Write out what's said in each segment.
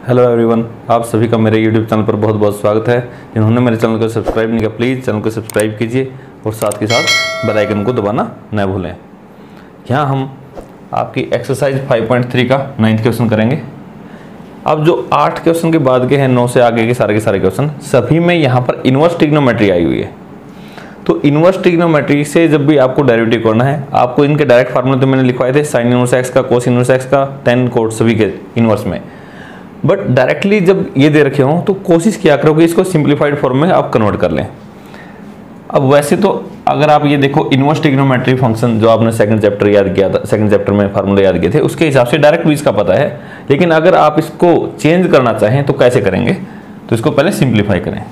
Hello everyone, आप सभी का मेरे यूट्यूब चैनल पर बहुत बहुत स्वागत है। जिन्होंने मेरे चैनल को सब्सक्राइब नहीं किया, प्लीज़ चैनल को सब्सक्राइब कीजिए और साथ के साथ बेल आइकन को दबाना न भूलें। यहाँ हम आपकी एक्सरसाइज 5.3 का 9th क्वेश्चन करेंगे। अब जो 8 क्वेश्चन के बाद के हैं, 9 से आगे के सारे क्वेश्चन, सभी में यहाँ पर इन्वर्स ट्रिग्नोमेट्री आई हुई है। तो इन्वर्स ट्रिग्नोमेट्री से जब भी आपको डेरिवेटिव करना है, आपको इनके डायरेक्ट फार्मूले तो मैंने लिखवाए थे, साइन इनवर्स एक्स का, कोस इनवर्स एक्स का, टेन कोट सभी के इन्वर्स में। बट डायरेक्टली जब ये दे रखे हों तो कोशिश किया करो कि इसको सिंप्लीफाइड फॉर्म में आप कन्वर्ट कर लें। अब वैसे तो अगर आप ये देखो, इन्वर्स ट्रिग्नोमेट्री फंक्शन जो आपने सेकंड चैप्टर याद किया था, सेकंड चैप्टर में फार्मूले याद किए थे, उसके हिसाब से डायरेक्ट भी इसका पता है। लेकिन अगर आप इसको चेंज करना चाहें तो कैसे करेंगे, तो इसको पहले सिंप्लीफाई करें।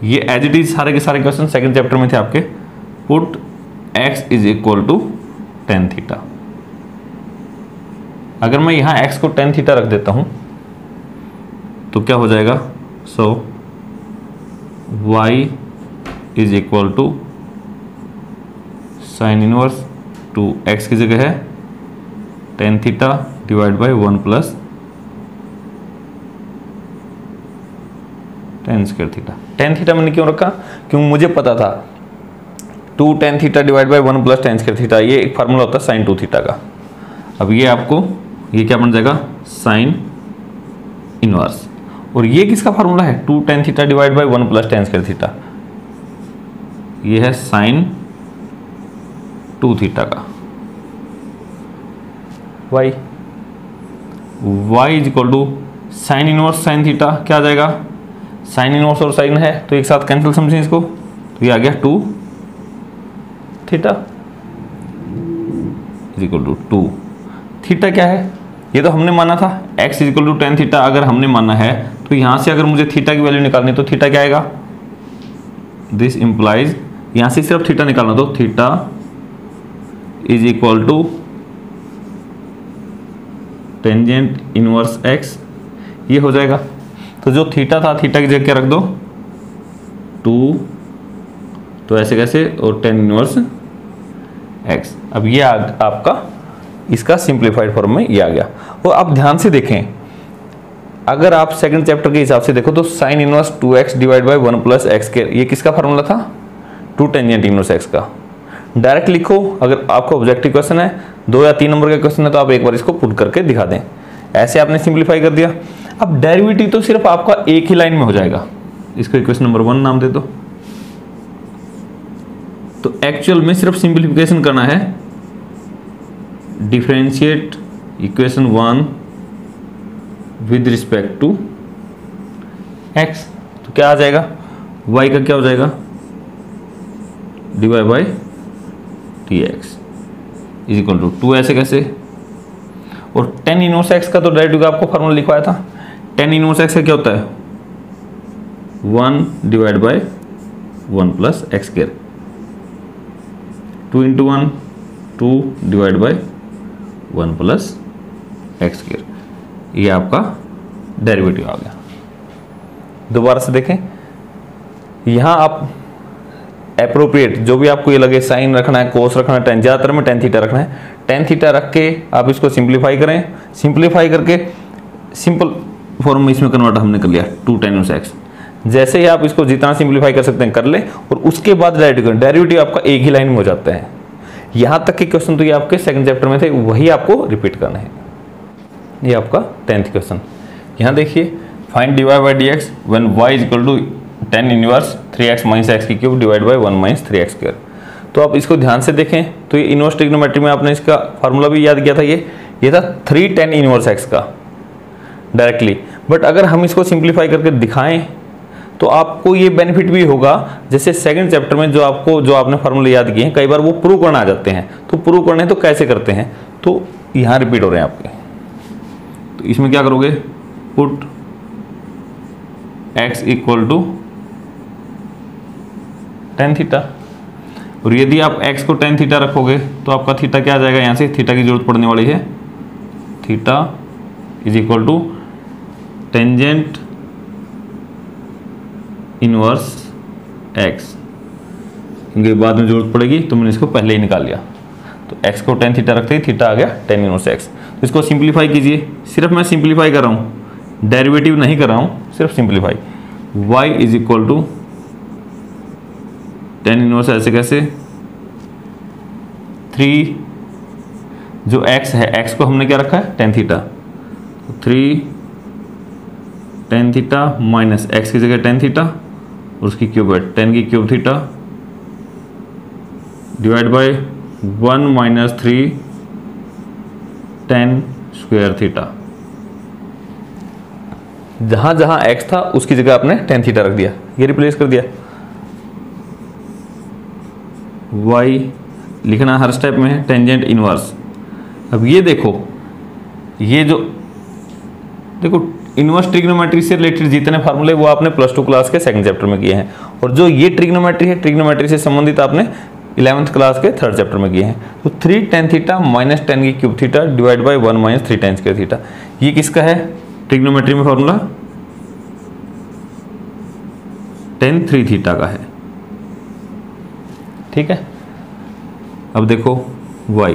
ये एज इट इज सारे के सारे क्वेश्चन सेकंड चैप्टर में थे आपके। Put x is equal to tan theta. अगर मैं यहां x को टेन थीटा रख देता हूं तो क्या हो जाएगा, so y is equal to sine inverse two x की जगह है tan theta divide by 1 plus tan square theta. Tan theta मैंने क्यों रखा, क्योंकि मुझे पता था 2 tan theta divide by 1 plus tan square theta, ये एक फार्मूला होता है साइन 2 थीटा का। अब ये आपको ये क्या बन जाएगा, साइन इनवर्स। और ये किसका फार्मूला है, 2 tan theta divide by 1 plus tan square theta, ये है साइन 2 थीटा का। y is equal to sine inverse sine theta, क्या आ जाएगा, साइन इनवर्स और साइन है तो एक साथ कैंसिल समझें इसको, तो ये आ गया 2 theta is equal to 2। Theta क्या है, ये तो हमने माना था x is equal to tan theta. अगर हमने माना है तो यहां से अगर मुझे थीटा की वैल्यू निकालनी तो थीटा क्या आएगा, दिस इंप्लाइज, यहां से सिर्फ थीटा निकालना तो theta is equal to tangent inverse x, ये हो जाएगा। तो जो थीटा था, थीटा की जगह क्या रख दो 2, तो ऐसे कैसे, और टेन इनवर्स x। अब ये आपका इसका सिंप्लीफाइड फॉर्म में ये आ गया। और आप ध्यान से देखें, अगर आप सेकंड चैप्टर के हिसाब से देखो तो sine inverse 2x divide by 1 plus x के, ये किसका फार्मूला था, 2 टेंजेंट इनवर्स x का। डायरेक्ट लिखो, अगर आपको ऑब्जेक्टिव क्वेश्चन है, 2 या 3 नंबर का क्वेश्चन है, तो आप एक बार इसको पुट करके दिखा दें। ऐसे आपने सिंप्लीफाई कर दिया। अब डेरिवेटिव तो सिर्फ आपका एक ही लाइन में हो जाएगा, इसको इक्वेशन नंबर 1 नाम दे दो। तो एक्चुअल में सिर्फ सिंप्लीफिकेशन करना है, differentiate equation 1 with respect to x, तो क्या आ जाएगा, y का क्या हो जाएगा, divide by dx is equal to 2, ऐसे कैसे। और टेन इनवर्स x का तो डेरिवेटिव का आपको फार्मूला लिखवाया था। टेन इनवर्स x का क्या होता है, 1 divide by 1 plus x square, 2 into 1 2 divide by 1 plus x square, ये आपका डेरिवेटिव आ गया। दोबारा से देखें, यहां आप एप्रोप्रिएट जो भी आपको ये लगे, साइन रखना है, कोस रखना है, टेन, ज्यादातर में टेन थीटा रखना है, टेन थीटा रख के आप इसको सिंप्लीफाई करें। सिंप्लीफाई करके सिंपल फॉर्म में इसमें कन्वर्ट हमने कर लिया 2 टेन इनवर्स एक्स। जैसे ही आप इसको जितना सिंप्लीफाई कर सकते हैं कर ले, और उसके बाद डेरिवेटिव करें, डेरिवेटिव आपका एक ही लाइन में हो जाता है। यहां तक के क्वेश्चन तो ये आपके सेकंड चैप्टर में थे, वही आपको रिपीट करना है। ये आपका 10th क्वेश्चन। यहां देखिए, find dy by dx when y is equal to ten inverse 3x minus x की cube divide by 1 minus 3x square. तो आप इसको ध्यान से देखें, तो ये इनवर्स ट्रिग्नोमेट्री में आपने इसका फार्मूला भी याद किया था, ये था 3 टेन इनवर्स x का डायरेक्टली। बट अगर हम इसको सिंप्लीफाई करके दिखाएं तो आपको ये बेनिफिट भी होगा, जैसे सेकंड चैप्टर में जो आपने फार्मूले याद किए हैं, कई बार वो प्रूव करना आ जाते हैं। तो प्रूव करने तो कैसे करते हैं, तो यहाँ रिपीट हो रहे हैं आपके। तो इसमें क्या करोगे, put x equal to tan theta, और यदि आप x को टेन थीटा रखोगे तो आपका थीटा क्या आ जाएगा, यहाँ से थीटा की जरूरत पड़ने वाली है, theta is equal to tangent inverse x, क्योंकि बाद में जरूरत पड़ेगी तो मैंने इसको पहले ही निकाल लिया। तो x को टेन थीटा रखते ही थीटा आ गया टेन इनवर्स x। तो इसको सिंप्लीफाई कीजिए, सिर्फ मैं सिंप्लीफाई कर रहा हूँ, डेरिवेटिव नहीं कर रहा हूँ, सिर्फ simplify. y is equal to ten inverse ऐसे कैसे 3, जो x है x को हमने क्या रखा है tan theta, 3 tan theta minus x की जगह टेन थीटा और उसकी क्यूब है 10 की cube theta divide by 1 minus 3 10 square theta. जहां जहां x था उसकी जगह आपने टेन थीटा रख दिया, ये रिप्लेस कर दिया। y लिखना हर स्टेप में है टेंजेंट इनवर्स। अब ये देखो, ये जो देखो इनवर्स ट्रिग्नोमेट्री से रिलेटेड जितने फार्मूले वो आपने +2 क्लास के सेकंड चैप्टर में किए हैं, और जो ये ट्रिग्नोमेट्री है ट्रिग्नोमेट्री से संबंधित आपने 11th क्लास के थर्ड चैप्टर में किए हैं। तो 3 टेन थीटा माइनस 10 की cube theta divide by 1 minus 3 ten square theta, ये किसका है ट्रिग्नोमेट्री में फॉर्मूला, टेन 3 थीटा का है। ठीक है, अब देखो y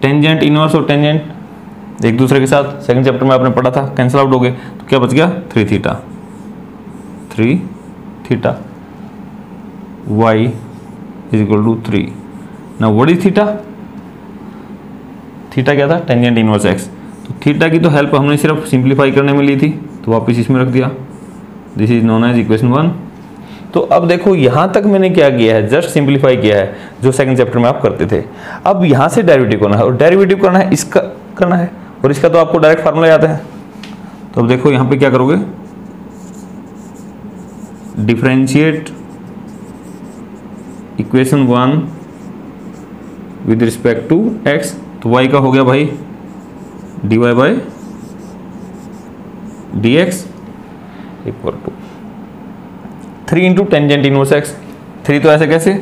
टेंजेंट इनवर्स और टेंजेंट एक दूसरे के साथ सेकंड चैप्टर में आपने पढ़ा था, कैंसिल आउट हो गए, तो क्या बच गया 3 theta, 3 theta y is equal to 3। Now what is theta, theta क्या था टेंजेंट इनवर्स x, तो थीटा की तो हेल्प हमने सिर्फ सिंप्लीफाई करने में ली थी, तो वापस इसमें रख दिया, this is known as equation 1। तो अब देखो यहां तक मैंने क्या किया है, जस्ट सिंप्लीफाई किया है जो सेकंड चैप्टर में आप करते थे। अब यहां से डेरिवेटिव करना है, और डेरिवेटिव करना है इसका करना है, और इसका तो आपको डायरेक्ट फार्मूला याद है। तो अब देखो यहां पे क्या करोगे, differentiate equation 1 with respect to x, तो y का हो गया भाई dy by dx equal to 3 into tangent inverse x, 3 तो ऐसे कैसे,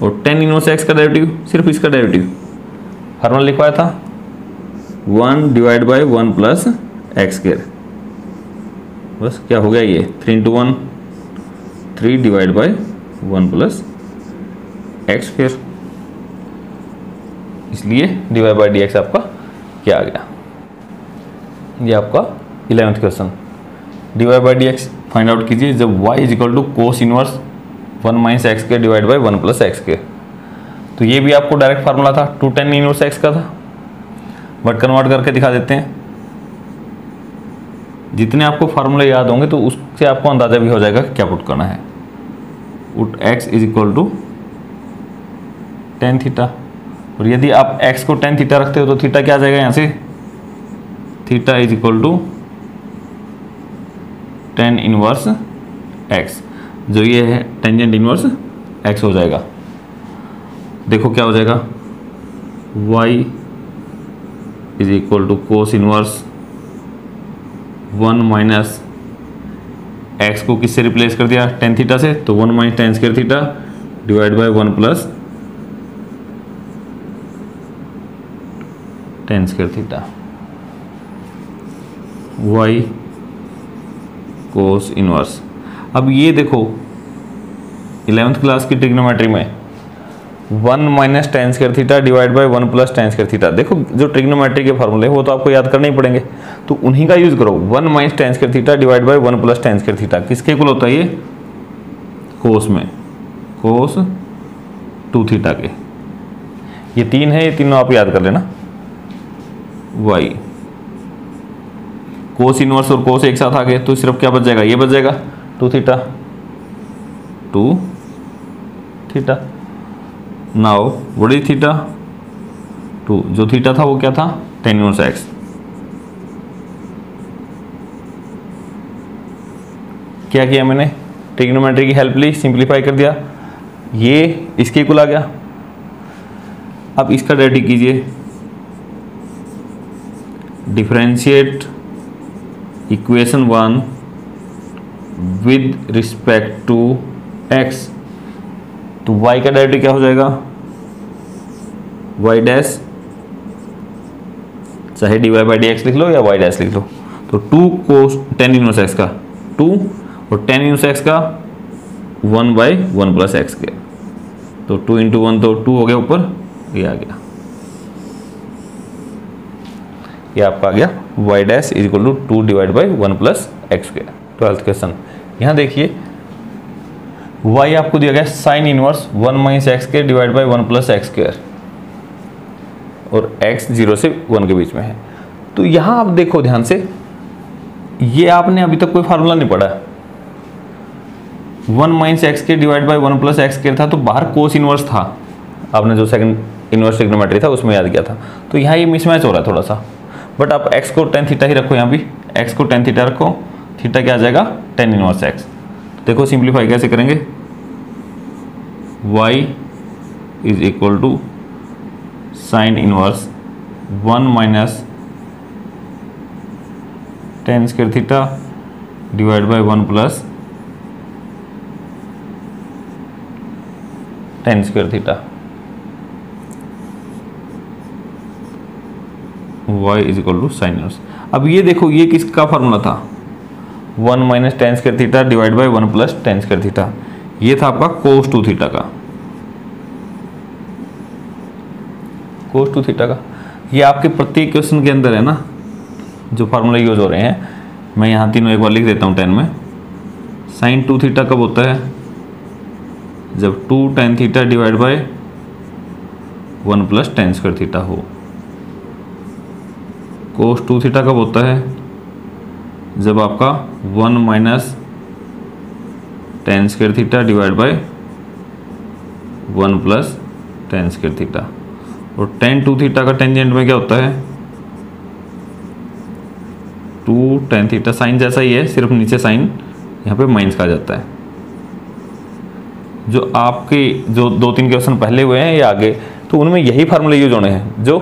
और 10 इनवर्स x का डेरिवेटिव, सिर्फ इसका डेरिवेटिव फार्मूला लिखवाया था 1 divide by 1 plus x square, बस क्या हो गया ये 3 into 1 3 divide by 1 plus x square, इसलिए डिवाइड बाय डी एक्स आपका क्या आ गया, ये आपका 11th question. Divide by d x find out कीजिए जब y is equal to cos inverse 1 minus x के डिवाइड बाय 1 प्लस एक्स के, तो ये भी आपको डायरेक्ट फार्मूला था 2 10 इनवर्स एक्स का था, बट कन्वर्ट करके दिखा देते हैं। जितने आपको फार्मूले याद होंगे तो उससे आपको अंदाजा भी हो जाएगा क्या पुट करना है। Put x is equal to tan theta, और यदि आप x को टेन थीटा रखते हो तो थीटा क्या आ जाएगा यहाँ से, theta is equal to ten inverse x, जो ये है टेंजेंट इनवर्स x हो जाएगा। देखो क्या हो जाएगा, y is equal to cos inverse 1 minus x को किससे रिप्लेस कर दिया टेन थीटा से, तो 1 minus ten square theta divide by 1 plus tan square theta, y cos inverse. अब ये देखो 11th क्लास की ट्रिग्नोमेट्री में 1 minus ten square theta divide by 1 plus tan square theta, देखो जो ट्रिग्नोमेट्री के फॉर्मूले वो तो आपको याद करने ही पड़ेंगे, तो उन्हीं का यूज करो। 1 minus ten square theta divide by 1 plus tan square theta किसके इक्वल होता है, ये कोस में कोस 2 थीटा के, ये 3 है, ये तीनों आप याद कर लेना। y कोस इनवर्स और कोस एक साथ आ गए तो सिर्फ क्या बच जाएगा, ये बच जाएगा 2 theta 2 theta. Now what is theta 2, जो थीटा था वो क्या था टेन इनवर्स एक्स। क्या किया मैंने, ट्रिग्नोमेट्री की हेल्प ली, सिंप्लीफाई कर दिया, ये इसके इक्वल आ गया। अब इसका डेरिवेटिव कीजिए, differentiate equation 1 with respect to x, तो y का डेरिवेटिव क्या हो जाएगा, y डैश, चाहे dy बाई डी एक्स लिख लो या y डैश लिख लो, तो 2 कोस टेन इनवर्स x का 2 और टेन इनवर्स x का 1 बाई 1 प्लस एक्स के, तो 2 इंटू 1 तो 2 हो गया ऊपर, ये आ गया। ये आपका आ गया y dash is equal to 2 divide by 1 plus x square. 12th question, यहाँ देखिए y आपको दिया गया sine inverse 1 minus x square divide by 1 plus x square और x 0 से 1 के बीच में है। तो यहाँ आप देखो ध्यान से, ये आपने अभी तक कोई फार्मूला नहीं पढ़ा। 1 minus x square divide by 1 plus x square था, तो बाहर कोस इनवर्स था, आपने जो सेकंड इनवर्स ट्रिग्नोमेट्री था उसमें याद किया था। तो यहाँ ये मिसमैच हो रहा है थोड़ा सा, बट आप x को tan थीटा ही रखो, यहाँ भी x को tan थीटा रखो, थीटा क्या आ जाएगा tan इनवर्स x। देखो सिंप्लीफाई कैसे करेंगे, y is equal to sine inverse 1 minus tan square theta divide by 1 plus tan square theta, y is equal to sine inverse. अब ये देखो ये किसका फार्मूला था, 1 minus tan square theta divide by 1 plus tan square theta, ये था आपका cos 2 theta का, cos 2 थीटा का। ये आपके प्रत्येक क्वेश्चन के अंदर है ना जो फार्मूला यूज हो रहे हैं। मैं यहाँ तीनों एक बार लिख देता हूँ 10 में। साइन 2 थीटा कब होता है, जब 2 tan theta divide by 1 plus tan square theta हो। cos 2 थीटा कब होता है, जब आपका 1 minus tan square theta divide by 1 plus tan square theta. और tan 2 थीटा का टेंजेंट में क्या होता है, 2 tan थीटा, साइन जैसा ही है, सिर्फ नीचे साइन यहाँ पे माइनस का आ जाता है। जो आपके जो 2-3 क्वेश्चन पहले हुए हैं या आगे, तो उनमें यही फार्मूले यूज होने हैं जो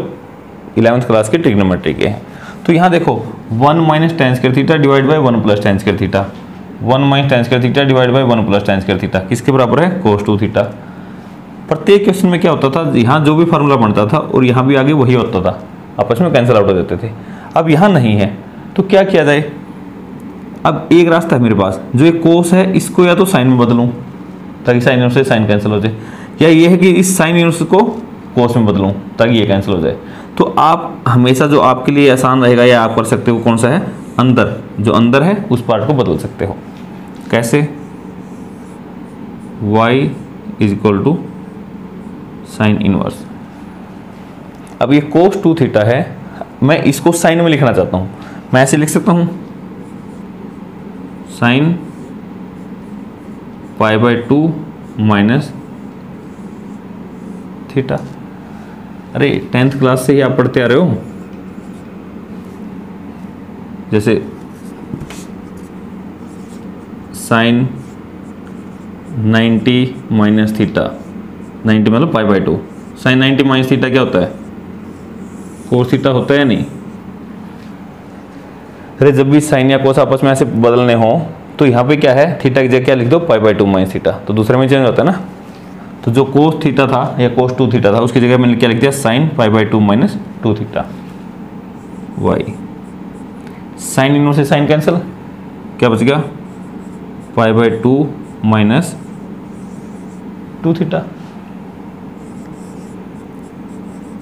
11th क्लास के ट्रिग्नोमेट्री के हैं। तो यहाँ देखो 1 minus tan square theta divide by 1 plus tan square theta, 1 minus tan square theta divide by 1 plus tan square theta किसके बराबर है, cos 2 थीटा। प्रत्येक क्वेश्चन में क्या होता था, यहाँ जो भी फार्मूला बनता था और यहाँ भी आगे वही होता था, आपस में कैंसिल आउट हो जाते थे। अब यहाँ नहीं है तो क्या किया जाए, अब एक रास्ता है मेरे पास, जो एक कोस है इसको या तो साइन में बदलूं ताकि साइन इनवर्स से साइन कैंसिल हो जाए, या ये है कि इस साइन इनवर्स को कोस में बदलूं ताकि ये कैंसिल हो जाए। तो आप हमेशा जो आपके लिए आसान रहेगा या आप कर सकते हो कौन सा है, अंदर, जो अंदर है उस पार्ट को बदल सकते हो। कैसे, y is equal to sine inverse. अब ये cos 2 थीटा है, मैं इसको साइन में लिखना चाहता हूँ, मैं ऐसे लिख सकता हूँ sign pi by 2 minus theta. अरे 10th क्लास से ही आप पढ़ते आ रहे हो, जैसे साइन 90 माइनस थीटा, 90 मतलब pi by 2, sine 90 minus theta क्या होता है, कोस थीटा होता है या नहीं। अरे जब भी साइन या कोस आपस में ऐसे बदलने हो तो यहाँ पे क्या है, थीटा की जगह क्या लिख दो, पाई बाई 2 माइनस थीटा, तो दूसरे में चेंज होता है ना। तो जो कोस थीटा था या कोस 2 थीटा था उसकी जगह मैंने क्या लिख दिया, sine pi by 2 minus 2 theta y. Sine inverse से साइन कैंसिल, क्या बच गया, pi by 2 minus 2 theta,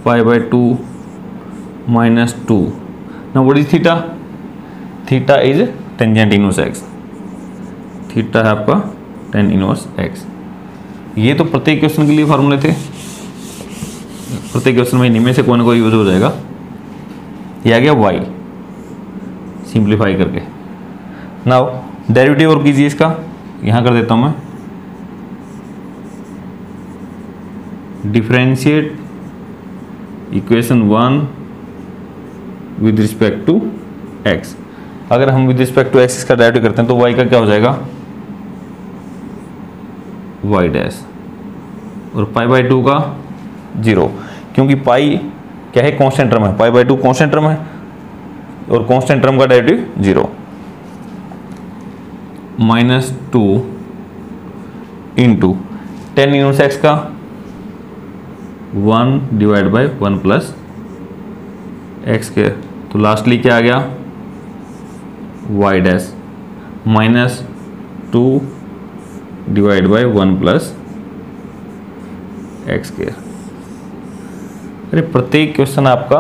pi by 2 minus 2। Now what is theta, theta is tangent inverse x, theta है आपका tan इनवर्स एक्स। ये तो प्रत्येक क्वेश्चन के लिए फार्मूले थे, प्रत्येक क्वेश्चन में इनमें से कोई ना कोई यूज हो जाएगा। ये आ गया y, सिंप्लीफाई करके। नाउ डेरिवेटिव और कीजिए इसका, यहाँ कर देता हूँ मैं, differentiate equation 1 with respect to x। अगर हम विद रिस्पेक्ट टू x इसका डेरिवेटिव करते हैं तो y का क्या हो जाएगा, y डैश, और पाई बाई 2 का 0, क्योंकि पाई क्या है, कांस्टेंट टर्म है, पाई बाई 2 कांस्टेंट टर्म है और कांस्टेंट टर्म का derivative 0, minus 2 into tan inverse x का 1 डिवाइड बाई 1 प्लस एक्स के, तो लास्टली क्या आ गया, y dash minus 2 divide by 1 plus x के। अरे प्रत्येक क्वेश्चन आपका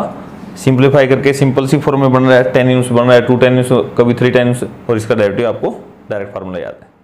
सिंप्लीफाई करके सिंपल सी फॉर्म में बन रहा है, tan इनवर्स बन रहा है 2 tan इनवर्स, कभी 3 tan इनवर्स, और इसका डेरिवेटिव आपको डायरेक्ट फार्मूला याद है।